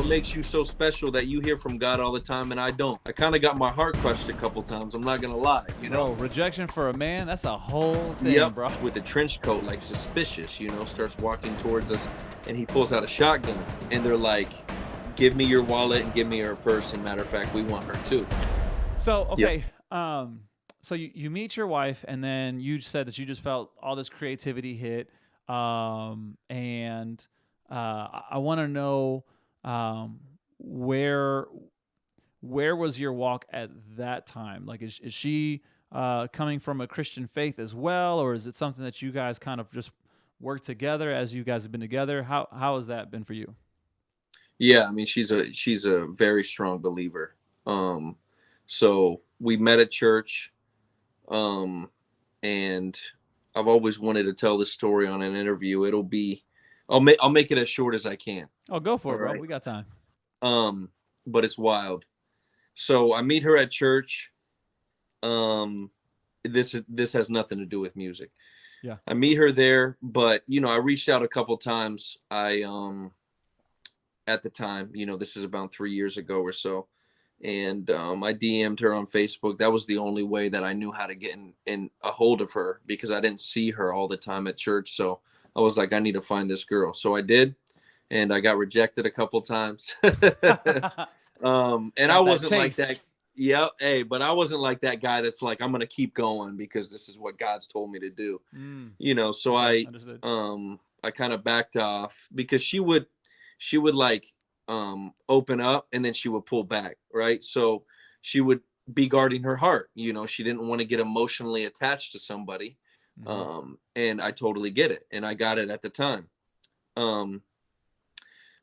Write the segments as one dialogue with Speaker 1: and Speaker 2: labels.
Speaker 1: What makes you so special that you hear from God all the time and I don't? I kind of got my heart crushed a couple times. I'm not going to lie, you know?
Speaker 2: Bro, rejection for a man, that's a whole thing,
Speaker 1: Yep.
Speaker 2: bro.
Speaker 1: With a trench coat, like suspicious, starts walking towards us and he pulls out a shotgun and they're like, give me your wallet and give me her purse. And matter of fact, we want her too.
Speaker 2: So, okay.
Speaker 1: Yep.
Speaker 2: So you meet your wife, and then you said that you just felt all this creativity hit. And I want to know where was your walk at that time? Like, is she coming from a Christian faith as well, or is it something that you guys kind of just work together as you guys have been together? How has that been for you?
Speaker 1: Yeah, I mean, she's a very strong believer. So we met at church. And I've always wanted to tell this story on an interview. I'll make it as short as I can.
Speaker 2: Oh, go for
Speaker 1: All
Speaker 2: it, bro.
Speaker 1: right.
Speaker 2: We got time.
Speaker 1: But it's wild. So I meet her at church. This has nothing to do with music.
Speaker 2: Yeah.
Speaker 1: I meet her there, but I reached out a couple times. At the time, this is about 3 years ago or so. And I DM'd her on Facebook. That was the only way that I knew how to get in a hold of her because I didn't see her all the time at church. So I was like, I need to find this girl. So I did, and I got rejected a couple times. And I wasn't like that. Yeah, hey, but I wasn't like that guy that's like, I'm gonna keep going because this is what God's told me to do. So I kind of backed off because she would like open up and then she would pull back, right? So she would be guarding her heart. She didn't want to get emotionally attached to somebody. And I totally get it, and I got it at the time.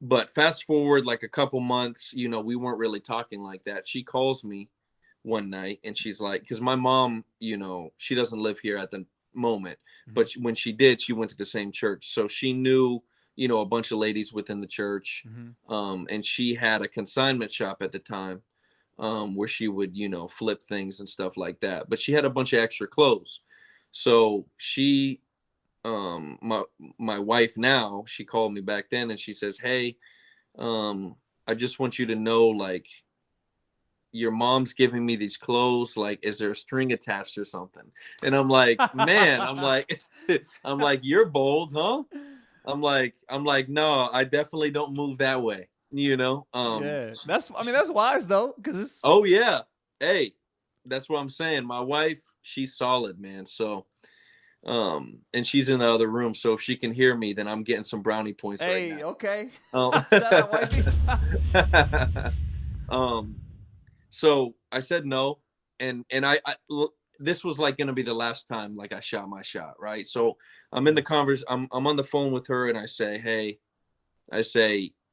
Speaker 1: But fast forward like a couple months, we weren't really talking like that. She calls me one night and she's like, because my mom, she doesn't live here at the moment, but when she did, she went to the same church, so she knew a bunch of ladies within the church. And she had a consignment shop at the time, where she would, flip things and stuff like that. But she had a bunch of extra clothes. So she, my wife now, she called me back then and she says, hey, I just want you to know, like, your mom's giving me these clothes. Like, is there a string attached or something? And I'm like, man, I'm like, you're bold, huh? I'm like, no, I definitely don't move that way,
Speaker 2: Yeah, that's wise though, because it's.
Speaker 1: Oh yeah, hey, that's what I'm saying. My wife, she's solid, man. So, and she's in the other room, so if she can hear me, then I'm getting some brownie points right now.
Speaker 2: Hey, okay.
Speaker 1: Shout out, wifey. So I said no, and this was like gonna be the last time like I shot my shot, right? So I'm in the I'm on the phone with her and I say, hey,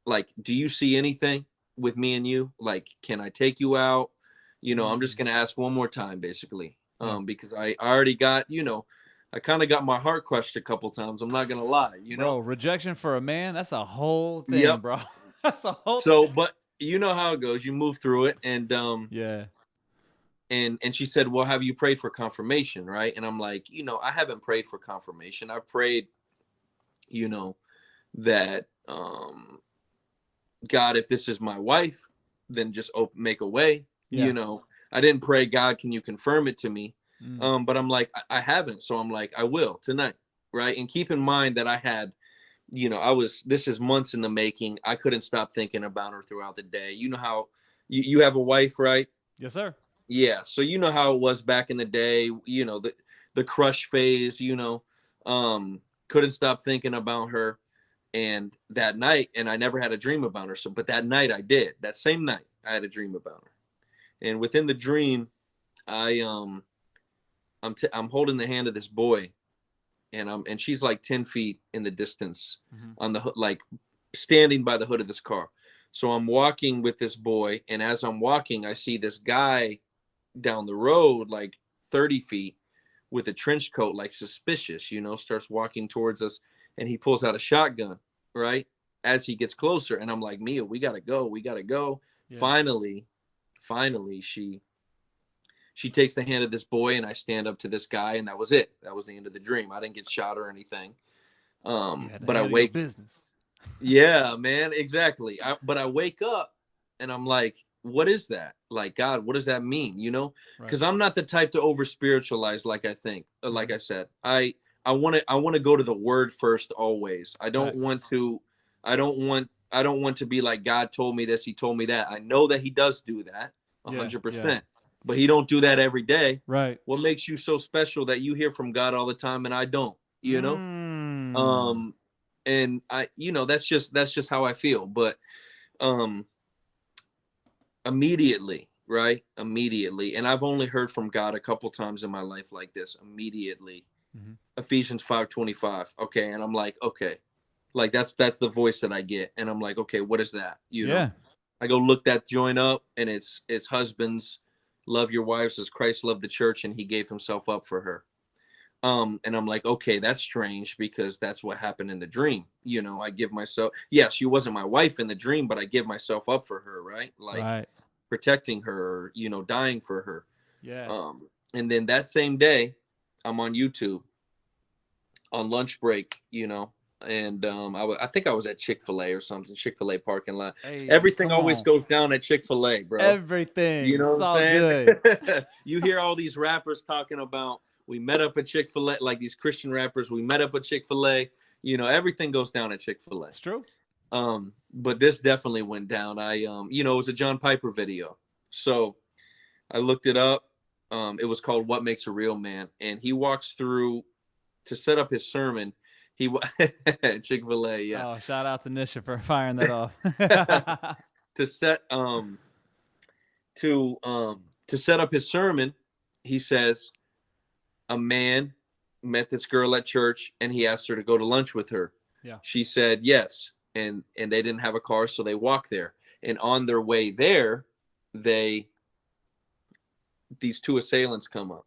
Speaker 1: like, do you see anything with me and you? Like, can I take you out? I'm just gonna ask one more time, basically. Because I already got, I kind of got my heart crushed a couple times. I'm not gonna lie,
Speaker 2: Bro, rejection for a man, that's a whole thing,
Speaker 1: Yep.
Speaker 2: bro. That's a whole
Speaker 1: So,
Speaker 2: thing.
Speaker 1: but you know how it goes. You move through it, and
Speaker 2: Yeah.
Speaker 1: and she said, well, have you prayed for confirmation, right? And I'm like, I haven't prayed for confirmation. I prayed, that God, if this is my wife, then just make a way.
Speaker 2: Yeah.
Speaker 1: I didn't pray, God, can you confirm it to me?
Speaker 2: Mm.
Speaker 1: But I'm like, I haven't. So I'm like, I will tonight, right? And keep in mind that I had, this is months in the making. I couldn't stop thinking about her throughout the day. You know how you have a wife, right?
Speaker 2: Yes, sir.
Speaker 1: Yeah. So you know how it was back in the day, the crush phase, couldn't stop thinking about her. And that night, and I never had a dream about her. So, but that night I did. That same night, I had a dream about her. And within the dream, I'm holding the hand of this boy, and she's like 10 feet in the distance on the like standing by the hood of this car. So I'm walking with this boy, and as I'm walking, I see this guy down the road, like 30 feet, with a trench coat, like suspicious, starts walking towards us, and he pulls out a shotgun, right? As he gets closer, and I'm like, Mia, we gotta go. Yeah. Finally, she takes the hand of this boy, and I stand up to this guy, and that was it. That was the end of the dream. I didn't get shot or anything. But I wake.
Speaker 2: Business.
Speaker 1: Yeah, man, exactly. But I wake up and I'm like, what is that? Like, God, what does that mean? You know,
Speaker 2: Right.
Speaker 1: because I'm not the type to over spiritualize. Like I think, like
Speaker 2: Hmm.
Speaker 1: I said, I want to go to the Word first always. I don't
Speaker 2: Facts.
Speaker 1: want to. I don't want to be like God told me this. He told me that. I know that He does do that,
Speaker 2: Yeah. Yeah.
Speaker 1: 100%. But He don't do that every day.
Speaker 2: Right.
Speaker 1: What makes you so special that you hear from God all the time and I don't? You know.
Speaker 2: Mm.
Speaker 1: Um, and that's just how I feel. But um, immediately, and I've only heard from God a couple times in my life like this. Immediately,
Speaker 2: Hmm.
Speaker 1: Ephesians 5:25. Okay, and I'm like, okay, like that's the voice that I get, and I'm like, okay, what is that?
Speaker 2: Yeah.
Speaker 1: I go look that joint up, and it's husbands love your wives as Christ loved the church, and He gave Himself up for her. And I'm like, okay, that's strange because that's what happened in the dream. I give myself, yeah, she wasn't my wife in the dream, but I give myself up for her, right? Like
Speaker 2: Right.
Speaker 1: protecting her, dying for her.
Speaker 2: Yeah.
Speaker 1: And then that same day, I'm on YouTube on lunch break, and I think I was at Chick-fil-A or something, Chick-fil-A parking lot.
Speaker 2: Hey,
Speaker 1: Everything
Speaker 2: come
Speaker 1: always
Speaker 2: on.
Speaker 1: goes down at Chick-fil-A, bro. You
Speaker 2: Everything.
Speaker 1: know what
Speaker 2: It's
Speaker 1: I'm
Speaker 2: all
Speaker 1: saying?
Speaker 2: good.
Speaker 1: You hear all these rappers talking about we met up at Chick-fil-A, like these Christian rappers, we met up at Chick-fil-A. Everything goes down at Chick-fil-A.
Speaker 2: It's true.
Speaker 1: But this definitely went down. It was a John Piper video. So I looked it up. It was called What Makes a Real Man. And he walks through to set up his sermon. He Chick-fil-A, yeah.
Speaker 2: Oh, shout out to Nisha for firing that off.
Speaker 1: to set to set up his sermon, he says a man met this girl at church and he asked her to go to lunch with her.
Speaker 2: Yeah.
Speaker 1: She said yes, and they didn't have a car, so they walked there. And on their way there, they these two assailants come up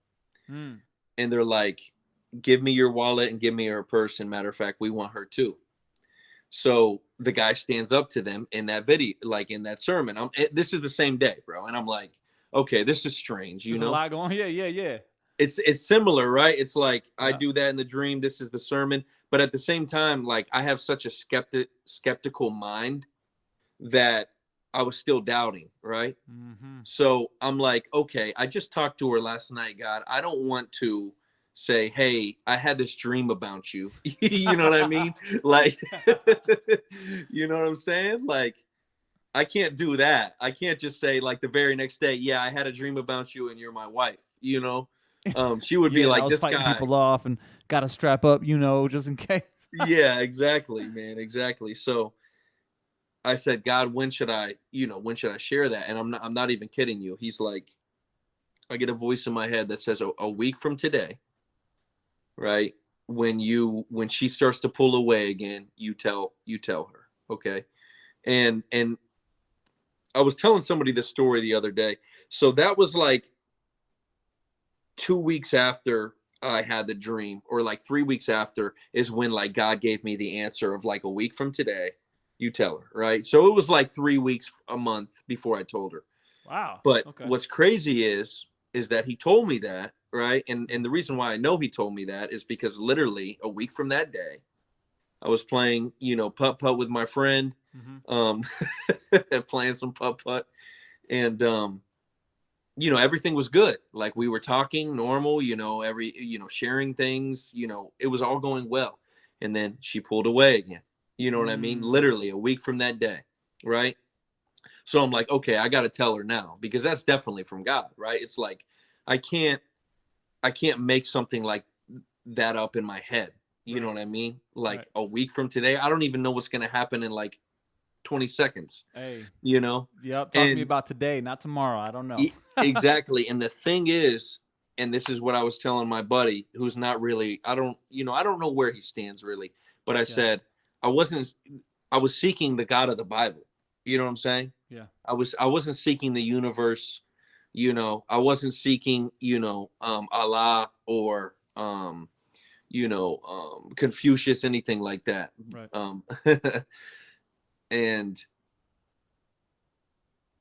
Speaker 2: Mm.
Speaker 1: and they're like, "Give me your wallet and give me her purse. And matter of fact, we want her too." So the guy stands up to them in that video, like in that sermon. This is the same day, bro, and I'm like, okay, this is strange.
Speaker 2: There's a lot going on. Yeah. Yeah. Yeah.
Speaker 1: It's similar, right? It's like I
Speaker 2: Yeah.
Speaker 1: do that in the dream. This is the sermon, but at the same time, like I have such a skeptical mind that I was still doubting, right?
Speaker 2: Mm-hmm.
Speaker 1: So I'm like, okay, I just talked to her last night, God. I don't want to say, hey, I had this dream about you. You know what I mean? Like, you know what I'm saying? Like, I can't do that. I can't just say, like, the very next day, yeah, I had a dream about you and you're my wife, you know? She would be
Speaker 2: Yeah. And I
Speaker 1: like,
Speaker 2: was
Speaker 1: this
Speaker 2: fighting
Speaker 1: guy.
Speaker 2: people off and got to strap up, just in case.
Speaker 1: Yeah, exactly, man. Exactly. So I said, God, when should I share that? And I'm not even kidding you. He's like, I get a voice in my head that says a week from today, right? When she starts to pull away again, you tell her, okay? And I was telling somebody this story the other day. So that was like 2 weeks after I had the dream, or like 3 weeks after is when like God gave me the answer of like a week from today, you tell her, right? So it was like 3 weeks, a month before I told her.
Speaker 2: Wow.
Speaker 1: But
Speaker 2: Okay.
Speaker 1: what's crazy is that he told me that, right? And the reason why I know he told me that is because literally a week from that day, I was playing, putt putt with my friend,
Speaker 2: Mm-hmm.
Speaker 1: um, playing some putt putt, and everything was good. Like we were talking normal, sharing things, it was all going well. And then she pulled away again. You know what I mean?
Speaker 2: Mm.
Speaker 1: Literally a week from that day, right? So I'm like, okay, I got to tell her now because that's definitely from God, right? It's like I can't I can't make something like that up in my head. You know
Speaker 2: Right.
Speaker 1: what I mean?
Speaker 2: Right.
Speaker 1: Like a week from today, I don't even know what's going to happen in like 20 seconds,
Speaker 2: Hey.
Speaker 1: you know?
Speaker 2: Yep. Talk to me
Speaker 1: And
Speaker 2: about today, not tomorrow. I don't know.
Speaker 1: exactly. And the thing is, and this is what I was telling my buddy who's not really, I don't know where he stands really, but I
Speaker 2: Yeah.
Speaker 1: said, I wasn't, I was seeking the God of the Bible. You know what I'm saying?
Speaker 2: Yeah.
Speaker 1: I wasn't seeking the universe, I wasn't seeking, Allah or, Confucius, anything like that.
Speaker 2: Right.
Speaker 1: Um, and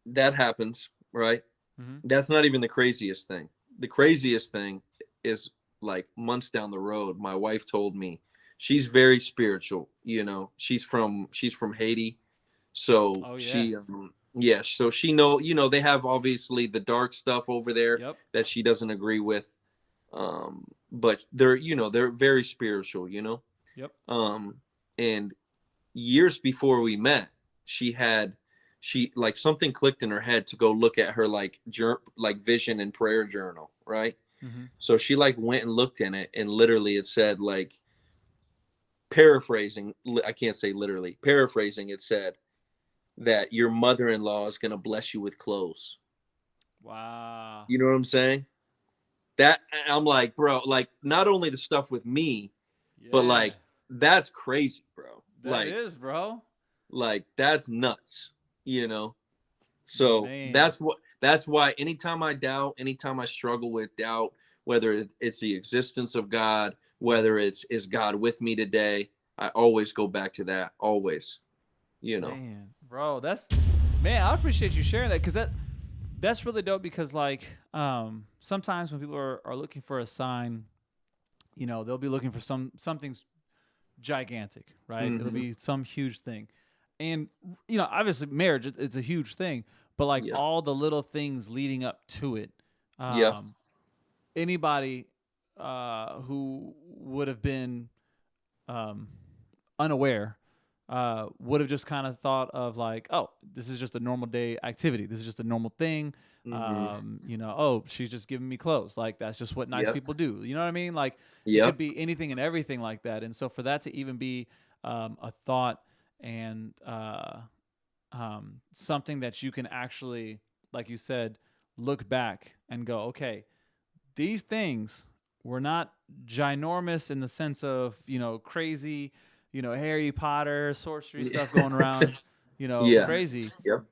Speaker 1: that happens, right?
Speaker 2: Mm-hmm.
Speaker 1: That's not even the craziest thing. The craziest thing is like months down the road, my wife told me, she's very spiritual. You know, she's from Haiti, so
Speaker 2: Oh yeah.
Speaker 1: she yeah, so she know, you know, they have obviously the dark stuff over there
Speaker 2: Yep.
Speaker 1: that she doesn't agree with. But they're, you know, they're very spiritual, you know.
Speaker 2: Yep.
Speaker 1: And years before we met, she had she like something clicked in her head to go look at her like vision and prayer journal, right?
Speaker 2: Mm-hmm.
Speaker 1: So she like went and looked in it, and literally it said, like, paraphrasing, I can't say literally, paraphrasing, it said that your mother-in-law is going to bless you with clothes.
Speaker 2: Wow.
Speaker 1: You know what I'm saying? That I'm like, bro, like, not only the stuff with me, but
Speaker 2: Yeah.
Speaker 1: like, that's crazy, bro.
Speaker 2: That is, bro.
Speaker 1: Like that's nuts, you know. So
Speaker 2: Man.
Speaker 1: that's why anytime I doubt, anytime I struggle with doubt, whether it's the existence of God, whether it's is God with me today, I always go back to that. Always, you know.
Speaker 2: Man, bro, that's man. I appreciate you sharing that because that's really dope. Because like, sometimes when people are looking for a sign, you know, they'll be looking for something gigantic, right? It'll
Speaker 1: Mm-hmm.
Speaker 2: be some huge thing, and you know, obviously, marriage it's a huge thing, but like
Speaker 1: Yeah.
Speaker 2: all the little things leading up to it,
Speaker 1: Yeah.
Speaker 2: um, anybody who would have been um, unaware would have just kind of thought of like, oh, this is just a normal day activity. This is just a normal thing.
Speaker 1: Mm-hmm.
Speaker 2: You know, oh, she's just giving me clothes. Like that's just what nice
Speaker 1: Yep.
Speaker 2: people do. You know what I mean? Like it could
Speaker 1: Yep.
Speaker 2: be anything and everything like that. And so for that to even be a thought and something that you can actually, like you said, look back and go, okay, these things were not ginormous in the sense of, you know, crazy, you know, Harry Potter sorcery stuff going around, you know,
Speaker 1: Yeah.
Speaker 2: crazy.
Speaker 1: Yep.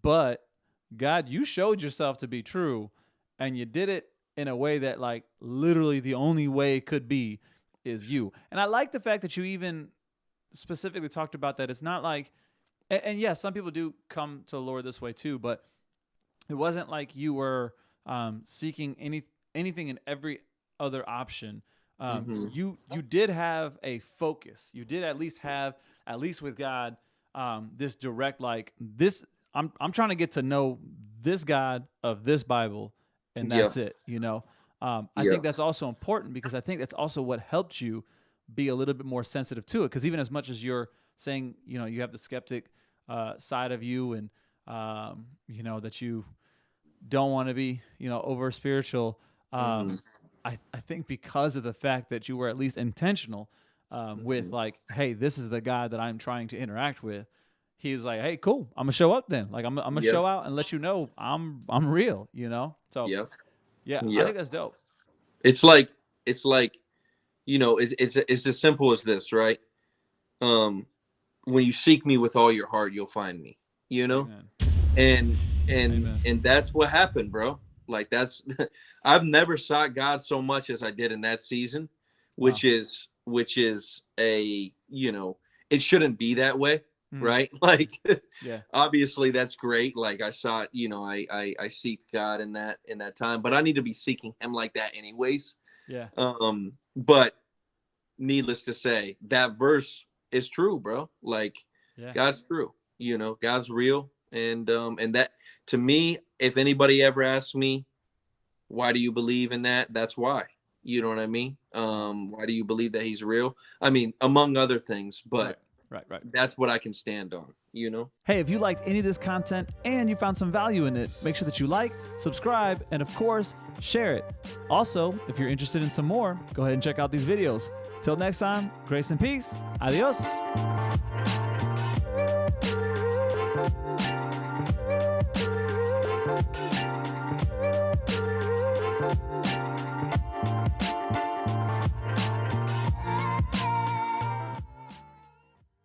Speaker 2: But God, you showed yourself to be true, and you did it in a way that like literally the only way it could be is you. And I like the fact that you even specifically talked about that. It's not like, and yes, some people do come to the Lord this way too, but it wasn't like you were seeking anything in every other option.
Speaker 1: Mm-hmm.
Speaker 2: You did have a focus. You did at least have, at least with God, this direct like this. I'm trying to get to know this God of this Bible, and
Speaker 1: Yeah.
Speaker 2: that's it. You know, I
Speaker 1: Yeah.
Speaker 2: think that's also important because I think that's also what helped you be a little bit more sensitive to it. Because even as much as you're saying, you know, you have the skeptic side of you, and you know that you don't want to be, you know, over spiritual.
Speaker 1: Mm-hmm.
Speaker 2: I think because of the fact that you were at least intentional with
Speaker 1: Mm-hmm.
Speaker 2: like, hey, this is the God that I'm trying to interact with. He was like, hey, cool, I'm gonna show up then. Like I'm gonna
Speaker 1: Yeah.
Speaker 2: show out and let you know I'm real. You know. So
Speaker 1: Yeah.
Speaker 2: yeah, I
Speaker 1: Yeah.
Speaker 2: think that's dope.
Speaker 1: It's like it's like, you know, it's as simple as this, right? Um, when you seek me with all your heart, you'll find me. You know,
Speaker 2: Amen.
Speaker 1: and and
Speaker 2: Amen.
Speaker 1: and that's what happened, bro. Like that's I've never sought God so much as I did in that season,
Speaker 2: Wow.
Speaker 1: which is a, you know, it shouldn't be that way,
Speaker 2: Mm,
Speaker 1: right? Like
Speaker 2: yeah.
Speaker 1: obviously that's great. Like I sought, you know, I seek God in that time, but I need to be seeking him like that anyways.
Speaker 2: Yeah.
Speaker 1: But needless to say, that verse is true, bro. Like
Speaker 2: Yeah.
Speaker 1: God's true. You know, God's real. And that, to me, if anybody ever asks me, why do you believe in that? That's why. You know what I mean?
Speaker 2: Wow.
Speaker 1: Why do you believe that he's real? I mean, among other things,
Speaker 2: Right.
Speaker 1: but
Speaker 2: Right. Right.
Speaker 1: that's what I can stand on, you know?
Speaker 2: Hey, if you liked any of this content and you found some value in it, make sure that you like, subscribe, and of course, share it. Also, if you're interested in some more, go ahead and check out these videos. Till next time, grace and peace. Adios.